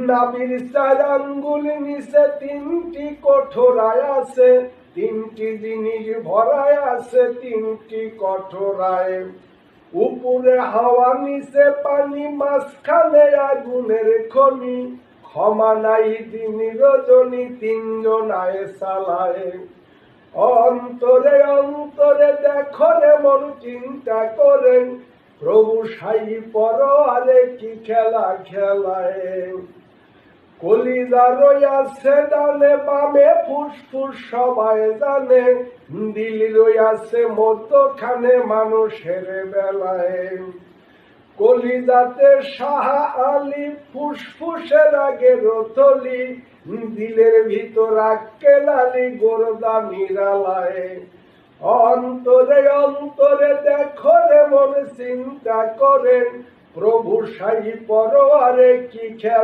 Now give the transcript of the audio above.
নাবির 4 আঙ্গুল নিচে 3টি কঠোরায় আছে, 3টি জিনিস ভরায় আছে 3টি কঠোরায়। উপরে হাওয়া নিচে পানি, মাঝখানে আগুনের খনি, ক্ষমা নাই দিন রজনী, 3 জনায় চালায়। অন্তরে অন্তরে দেখো রে মন চিন্তা করেন, প্রভু সাই পরোয়ারে কি খেলা খেলায়। কলিজা রইয়াছে ডানে বামে, ফুসফুস সবাই জানে, দিল রইয়াছে মধ্যখানে মানুষের বেলায়। কলিজাতে সাহা আলী, ফুসফুসের আগে রতলি, দিলের ভিতর আক্কেলালি, গোরদা নিরালায়। অন্তরে অন্তরে দেখো রে মন চিন্তা করেন, প্রভু সাই পরোয়ারে কি খেলা